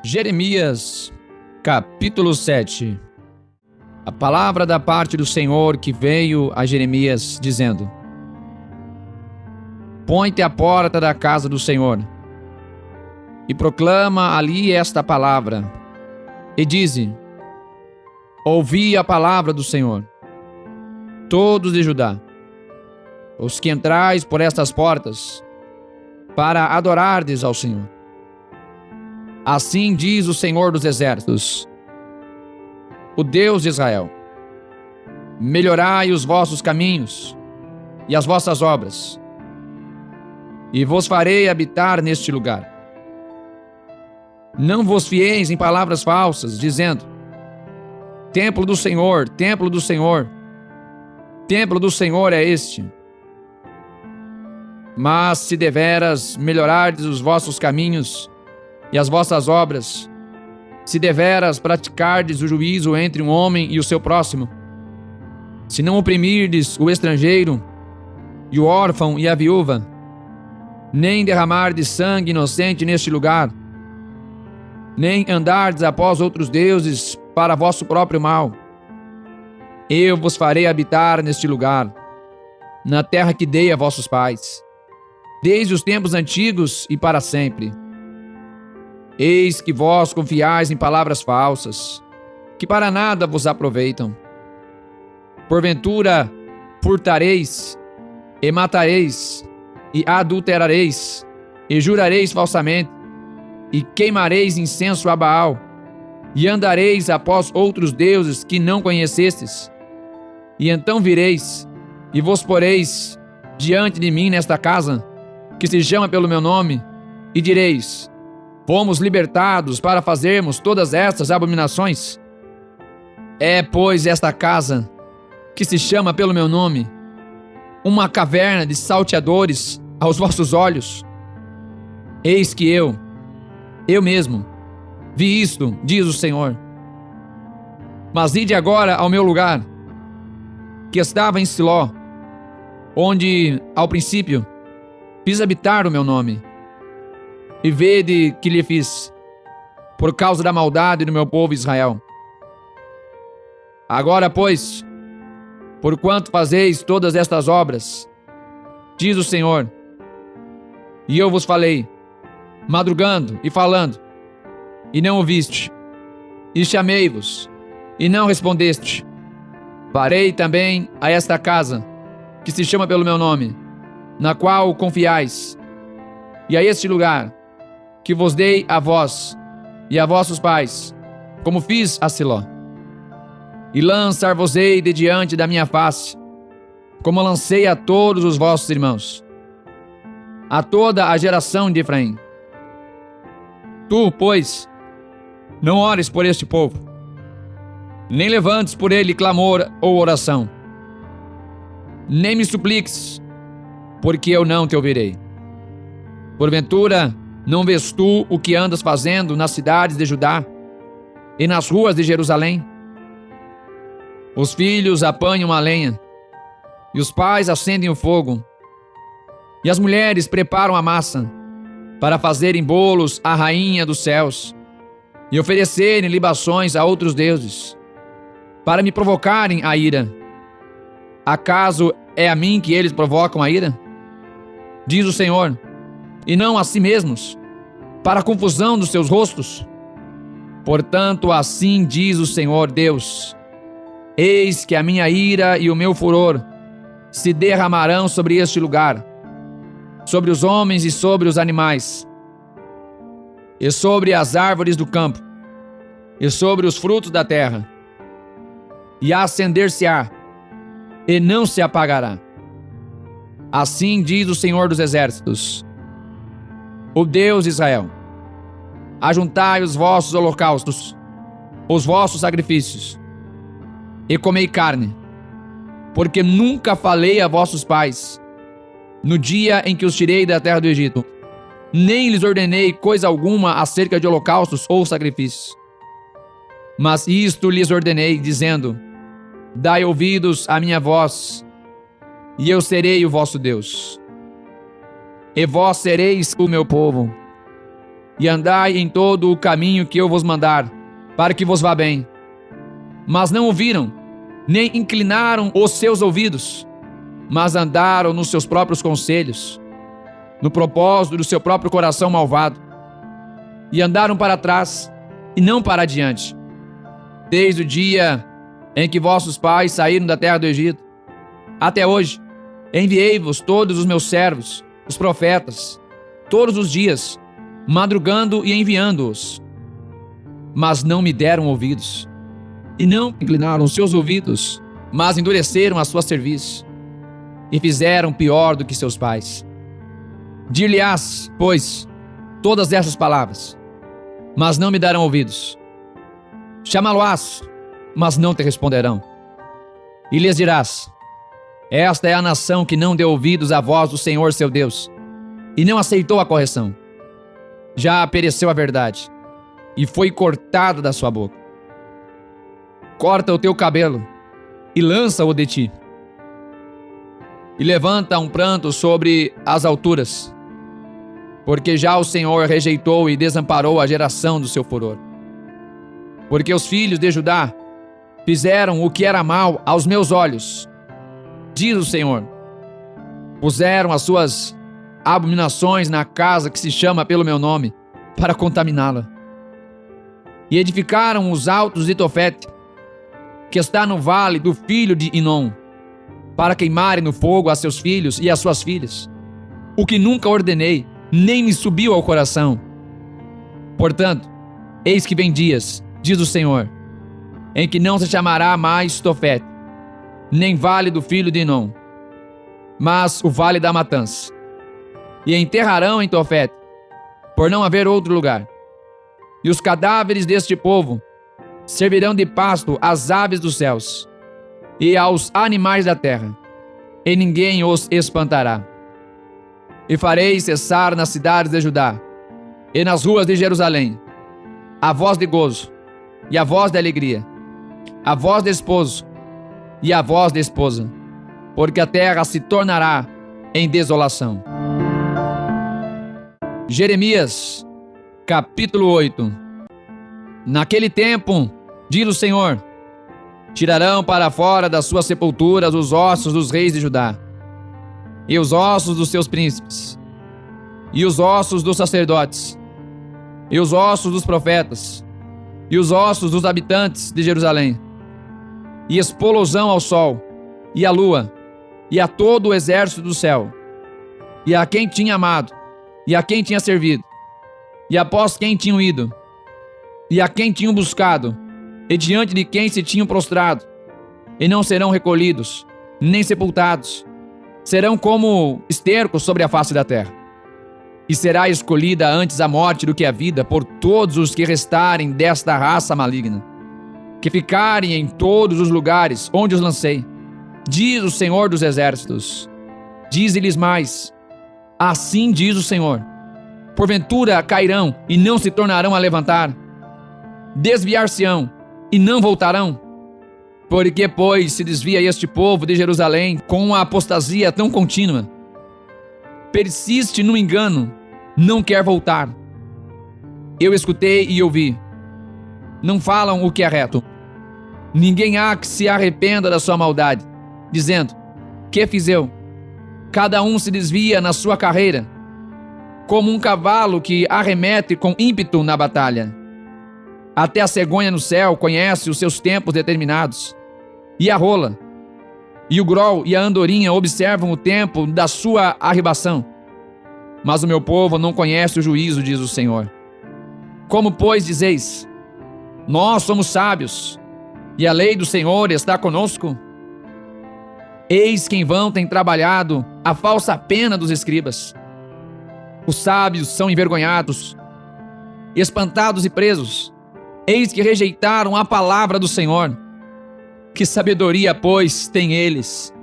Jeremias, capítulo 7. A palavra da parte do Senhor que veio a Jeremias, dizendo: Põe-te à porta da casa do Senhor, e proclama ali esta palavra, e dize: Ouvi a palavra do Senhor, todos de Judá, os que entrais por estas portas, para adorardes ao Senhor. Assim diz o Senhor dos Exércitos, o Deus de Israel: melhorai os vossos caminhos e as vossas obras, e vos farei habitar neste lugar. Não vos fieis em palavras falsas, dizendo: templo do Senhor, templo do Senhor, templo do Senhor é este. Mas se deveras melhorardes os vossos caminhos e as vossas obras, se deveras praticardes o juízo entre um homem e o seu próximo, se não oprimirdes o estrangeiro e o órfão e a viúva, nem derramardes sangue inocente neste lugar, nem andardes após outros deuses para vosso próprio mal, eu vos farei habitar neste lugar, na terra que dei a vossos pais, desde os tempos antigos e para sempre. Eis que vós confiais em palavras falsas, que para nada vos aproveitam. Porventura, furtareis, e matareis, e adulterareis, e jurareis falsamente, e queimareis incenso a Baal, e andareis após outros deuses que não conhecestes. E então vireis, e vos poreis diante de mim nesta casa, que se chama pelo meu nome, e direis: fomos libertados para fazermos todas estas abominações. É, pois, esta casa, que se chama pelo meu nome, uma caverna de salteadores aos vossos olhos. Eis que eu mesmo, vi isto, diz o Senhor. Mas ide agora ao meu lugar, que estava em Siló, onde, ao princípio, fiz habitar o meu nome, e vede que lhe fiz, por causa da maldade do meu povo Israel. Agora, pois, porquanto fazeis todas estas obras, diz o Senhor, e eu vos falei, madrugando e falando, e não ouviste, e chamei-vos, e não respondeste, farei também a esta casa, que se chama pelo meu nome, na qual confiais, e a este lugar, que vos dei a vós e a vossos pais, como fiz a Siló. E lançar-vos-ei de diante da minha face, como lancei a todos os vossos irmãos, a toda a geração de Efraim. Tu, pois, não ores por este povo, nem levantes por ele clamor ou oração, nem me supliques, porque eu não te ouvirei. Porventura, não vês tu o que andas fazendo nas cidades de Judá e nas ruas de Jerusalém? Os filhos apanham a lenha, e os pais acendem o fogo, e as mulheres preparam a massa, para fazerem bolos à rainha dos céus, e oferecerem libações a outros deuses, para me provocarem a ira. Acaso é a mim que eles provocam a ira? Diz o Senhor, e não a si mesmos, para a confusão dos seus rostos? Portanto, assim diz o Senhor Deus: eis que a minha ira e o meu furor se derramarão sobre este lugar, sobre os homens e sobre os animais, e sobre as árvores do campo, e sobre os frutos da terra, e acender-se-á, e não se apagará. Assim diz o Senhor dos Exércitos, o Deus de Israel: ajuntai os vossos holocaustos, os vossos sacrifícios, e comei carne, porque nunca falei a vossos pais, no dia em que os tirei da terra do Egito, nem lhes ordenei coisa alguma acerca de holocaustos ou sacrifícios. Mas isto lhes ordenei, dizendo: dai ouvidos à minha voz, e eu serei o vosso Deus, e vós sereis o meu povo. e andai em todo o caminho que eu vos mandar, para que vos vá bem. Mas não ouviram, nem inclinaram os seus ouvidos, mas andaram nos seus próprios conselhos, no propósito do seu próprio coração malvado, e andaram para trás e não para adiante, desde o dia em que vossos pais saíram da terra do Egito. Até hoje, enviei-vos todos os meus servos, os profetas, todos os dias, madrugando e enviando-os. Mas não me deram ouvidos, e não inclinaram seus ouvidos, mas endureceram a sua cerviz, e fizeram pior do que seus pais. Dir-lhe-ás, pois, todas essas palavras, mas não me darão ouvidos. Chamá-lo-ás, mas não te responderão. E lhes dirás: esta é a nação que não deu ouvidos à voz do Senhor seu Deus, e não aceitou a correção. Já pereceu a verdade, e foi cortada da sua boca. Corta o teu cabelo, e lança-o de ti. E levanta um pranto sobre as alturas, porque já o Senhor rejeitou e desamparou a geração do seu furor. Porque os filhos de Judá fizeram o que era mal aos meus olhos, diz o Senhor. Puseram as suas abominações na casa que se chama pelo meu nome, para contaminá-la. E edificaram os altos de Tofete, que está no vale do filho de Inom, para queimarem no fogo a seus filhos e as suas filhas, o que nunca ordenei, nem me subiu ao coração. Portanto, eis que vem dias, diz o Senhor, em que não se chamará mais Tofete, nem vale do filho de Inom, mas o vale da matança. E enterrarão em Tofete, por não haver outro lugar. E os cadáveres deste povo servirão de pasto às aves dos céus e aos animais da terra, e ninguém os espantará. E farei cessar nas cidades de Judá e nas ruas de Jerusalém a voz de gozo e a voz de alegria, a voz de esposo e a voz de esposa, porque a terra se tornará em desolação. Jeremias, capítulo 8. Naquele tempo, diz o Senhor, tirarão para fora das suas sepulturas os ossos dos reis de Judá, e os ossos dos seus príncipes, e os ossos dos sacerdotes, e os ossos dos profetas, e os ossos dos habitantes de Jerusalém, e expô-los-ão ao sol, e à lua, e a todo o exército do céu, e a quem tinha amado, e a quem tinha servido, e após quem tinham ido, e a quem tinham buscado, e diante de quem se tinham prostrado, e não serão recolhidos, nem sepultados, serão como esterco sobre a face da terra. E será escolhida antes a morte do que a vida por todos os que restarem desta raça maligna, que ficarem em todos os lugares onde os lancei, diz o Senhor dos exércitos. Dize-lhes mais, assim diz o Senhor, porventura cairão e não se tornarão a levantar, desviar-se-ão e não voltarão? Porque, pois, se desvia este povo de Jerusalém com uma apostasia tão contínua? Persiste no engano, não quer voltar. Eu escutei e ouvi. Não falam o que é reto. Ninguém há que se arrependa da sua maldade, dizendo, que fiz eu? Cada um se desvia na sua carreira, como um cavalo que arremete com ímpeto na batalha. Até a cegonha no céu conhece os seus tempos determinados, e a rola, e o grol e a andorinha observam o tempo da sua arribação. Mas o meu povo não conhece o juízo, diz o Senhor. Como, pois, dizeis, nós somos sábios, e a lei do Senhor está conosco? Eis que em vão tem trabalhado a falsa pena dos escribas. Os sábios são envergonhados, espantados e presos. Eis que rejeitaram a palavra do Senhor. Que sabedoria, pois, têm eles?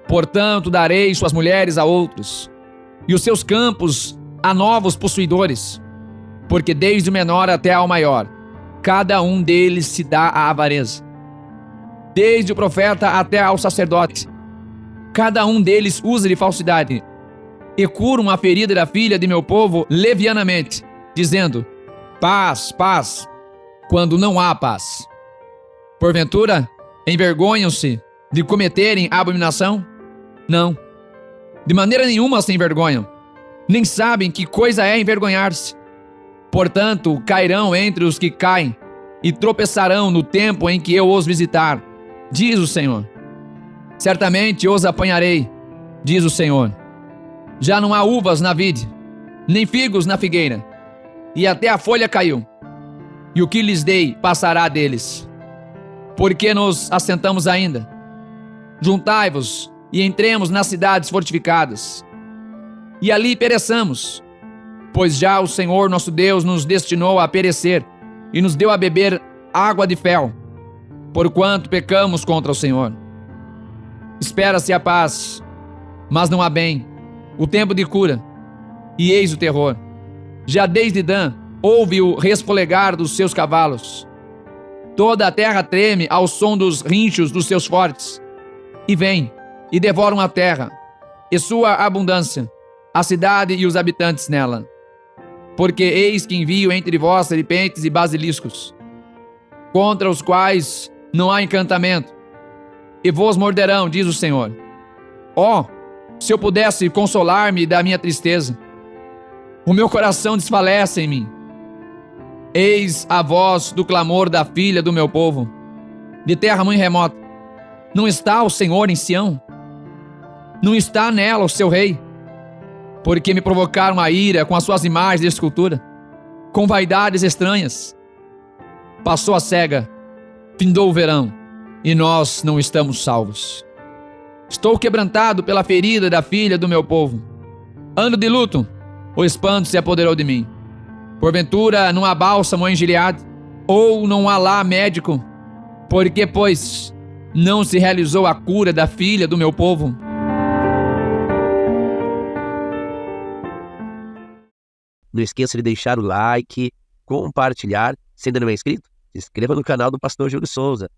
Portanto, darei suas mulheres a outros, e os seus campos a novos possuidores, porque desde o menor até ao maior, cada um deles se dá à avareza. Desde o profeta até ao sacerdote, cada um deles usa de falsidade, e curam a ferida da filha de meu povo levianamente, dizendo: paz, paz, quando não há paz? Porventura, envergonham-se de cometerem abominação? Não, de maneira nenhuma se envergonham, nem sabem que coisa é envergonhar-se. Portanto, cairão entre os que caem e tropeçarão no tempo em que eu os visitar, diz o Senhor. Certamente os apanharei, diz o Senhor. Já não há uvas na vide, nem figos na figueira, e até a folha caiu, e o que lhes dei passará deles. Por que nos assentamos ainda? Juntai-vos e entremos nas cidades fortificadas, e ali pereçamos, pois já o Senhor nosso Deus nos destinou a perecer, e nos deu a beber água de fel, porquanto pecamos contra o Senhor. Espera-se a paz, mas não há bem, o tempo de cura, e eis o terror. Já desde Dan ouve o resfolegar dos seus cavalos. Toda a terra treme ao som dos rinchos dos seus fortes. E vêm, e devoram a terra, e sua abundância, a cidade e os habitantes nela. Porque eis que envio entre vós serpentes e basiliscos, contra os quais não há encantamento, e vos morderão, diz o Senhor. Oh, se eu pudesse consolar-me da minha tristeza! O meu coração desfalece em mim. Eis a voz do clamor da filha do meu povo, de terra muito remota. Não está o Senhor em Sião? Não está nela o seu rei? Porque me provocaram a ira com as suas imagens de escultura, com vaidades estranhas. Passou a cega, findou o verão, e nós não estamos salvos. Estou quebrantado pela ferida da filha do meu povo. Ando de luto, o espanto se apoderou de mim. Porventura não há bálsamo em Gileade, ou não há lá médico? Porque, pois, não se realizou a cura da filha do meu povo? Não esqueça de deixar o like, compartilhar. Se ainda não é inscrito, se inscreva no canal do Pastor Júlio Souza.